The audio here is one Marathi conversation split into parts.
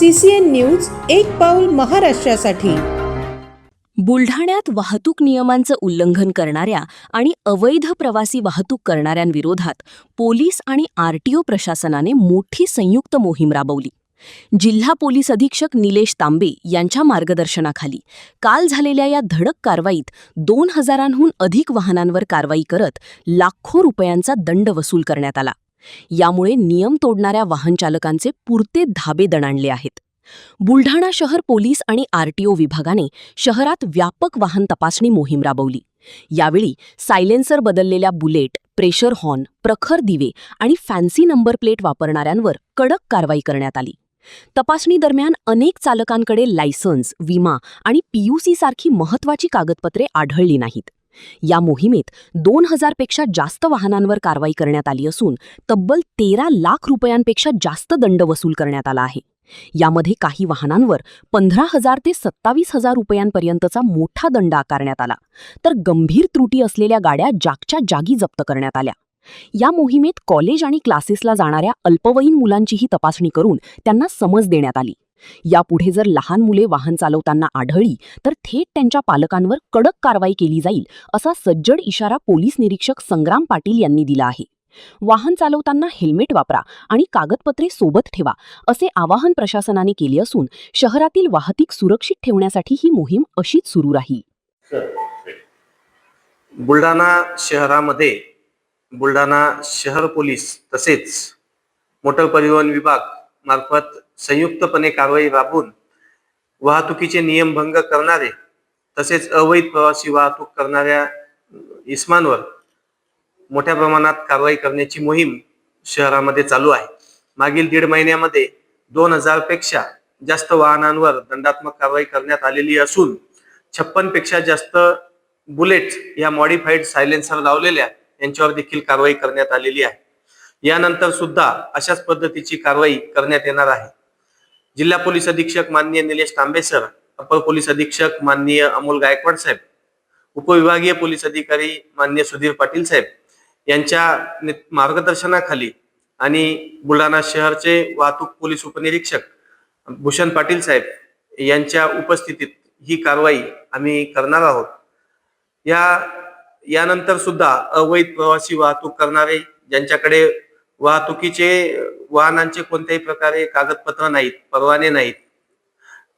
CCN न्यूज एक पाऊल महाराष्ट्रासाठी। बुलढाण्यात वाहतूक नियमांचं उल्लंघन करणाऱ्या आणि अवैध प्रवासी वाहतूक करणाऱ्यांविरोधात पोलीस आणि RTO प्रशासनाने मोठी संयुक्त मोहीम राबवली। जिल्हा पोलीस अधीक्षक निलेश तांबे यांच्या मार्गदर्शनाखाली काल झालेल्या या धडक कारवाईत 2000हून अधिक वाहनांवर कारवाई करत लाखो रुपयांचा दंड वसूल करण्यात आला। यामुळे नियम तोडणाऱ्या वाहन चालकांचे पुरते धाबे दणाणले आहेत। बुलढाणा शहर पोलीस आणि RTO विभागाने शहरात व्यापक वाहन तपासणी मोहीम राबवली। यावेळी सायलेन्सर बदललेल्या बुलेट, प्रेशर हॉर्न, प्रखर दिवे आणि फॅन्सी नंबर प्लेट वापरणाऱ्यांवर कडक कारवाई करण्यात आली। तपासणी दरम्यान अनेक चालकांकडे लायसन्स, विमा आणि PUC सारखी महत्त्वाची कागदपत्रे आढळली नाहीत। या मोहिमेत 2000 पेक्षा जास्त वाहनांवर कारवाई करण्यात आली असून तब्बल 13 लाख रुपयांपेक्षा जास्त दंड वसूल करण्यात आला आहे। यामध्ये काही वाहनांवर 15,000 ते 27,000 रुपयांपर्यंतचा मोठा दंड आकारण्यात आला, तर गंभीर त्रुटी असलेल्या गाड्या जागच्या जागी जप्त करण्यात आल्या। या मोहिमेत कॉलेज आणि क्लासेसला जाणाऱ्या अल्पवयीन मुलांचीही तपासणी करून त्यांना समज देण्यात आली। यापुढे जर लहान मुले वाहन चालवताना आढळली तर थेट त्यांच्या पालकांवर कडक कारवाई केली जाईल, असा सज्जड इशारा पोलीस निरीक्षक संग्राम पाटील यांनी दिला आहे। वाहन चालवताना हेल्मेट वापरा आणि कागदपत्रे सोबत ठेवा, असे आवाहन प्रशासनाने केले असून शहरातील वाहतूक सुरक्षित ठेवण्यासाठी ही मोहीम अशीच सुरू राहील। बुलढाणा शहरामध्ये बुलढाणा शहर पोलीस तसेच मोटर परिवहन विभाग मार्फत संयुक्तपणे कारवाई राबवून वाहतुकीचे नियमभंग करणारे तसेच अवैध प्रवासी वाहतूक करणाऱ्या इसमांवर मोठ्या प्रमाणात कारवाई करण्याची मोहीम शहरामध्ये चालू आहे। मागील 1.5 महिन्यामध्ये 2000 पेक्षा जास्त वाहनांवर दंडात्मक कारवाई करण्यात आलेली असून 56 पेक्षा जास्त बुलेट्स या मॉडिफाईड सायलेन्सर लावलेल्या यांच्यावर देखील कारवाई करण्यात आलेली आहे। यानंतर सुद्धा अशाच पद्धतीची कारवाई करण्यात येणार आहे। जिल्हा पोलीस अधीक्षक माननीय निलेश तांबे सर, अपर पोलीस अधीक्षक माननीय अमोल गायकवाड साहेब, उपविभागीय पोलीस अधिकारी माननीय सुधीर पाटील साहेब यांच्या मार्गदर्शनाखाली आणि बुलढाणा शहरचे वाहतूक पोलीस उपनिरीक्षक भूषण पाटील साहेब यांच्या उपस्थितीत ही कारवाई आम्ही करणार आहोत। यानंतर सुद्धा अवैध प्रवासी वाहतूक करणारे ज्यांच्याकडे वाहतुकीचे वाहनांचे कोणत्याही प्रकारे कागदपत्र नाहीत, परवाने नाहीत,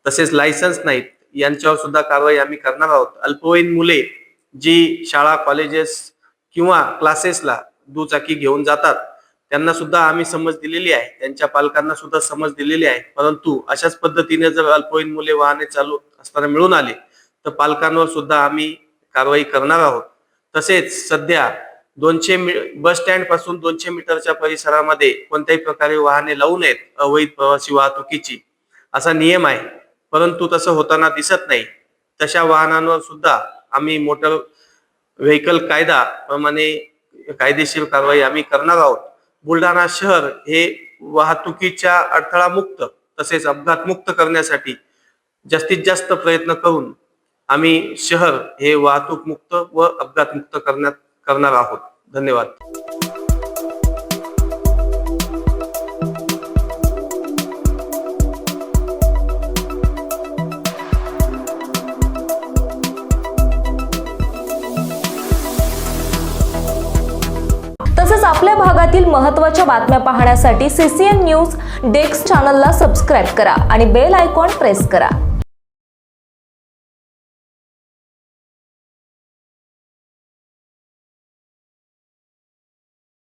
तसेच लायसन्स नाहीत, यांच्यावर सुद्धा कारवाई आम्ही करणार आहोत। अल्पवयीन मुले जी शाळा, कॉलेजेस किंवा क्लासेसला दुचाकी घेऊन जातात त्यांना सुद्धा आम्ही समज दिलेली आहे, त्यांच्या पालकांना सुद्धा समज दिलेली आहे। परंतु अशाच पद्धतीने जर अल्पवयीन मुले वाहने चालू असताना मिळून आले तर पालकांवर सुद्धा आम्ही कारवाई करणार आहोत। तसेच सध्या 200 बस स्टँड पासून 200 मीटरच्या परिसरामध्ये कोणत्याही प्रकारे वाहने लावू नयेत अवैध प्रवासी वाहतुकीची, असा नियम आहे, परंतु तसं होताना दिसत नाही। तशा वाहनांवर सुद्धा आम्ही मोटर व्हेकल कायदा प्रमाणे कायदेशीर कारवाई आम्ही करणार आहोत। बुलढाणा शहर हे वाहतुकीच्या अडथळा मुक्त तसेच अपघात मुक्त करण्यासाठी जास्तीत जास्त प्रयत्न करून आम्ही शहर हे वाहतूक मुक्त व अपघात मुक्त करणार आहोत। धन्यवाद। तसेच आपल्या भागातील महत्त्वाच्या बातम्या पाहण्यासाठी CCN न्यूज डेस्क चॅनलला सबस्क्राइब करा आणि बेल आयकॉन प्रेस करा।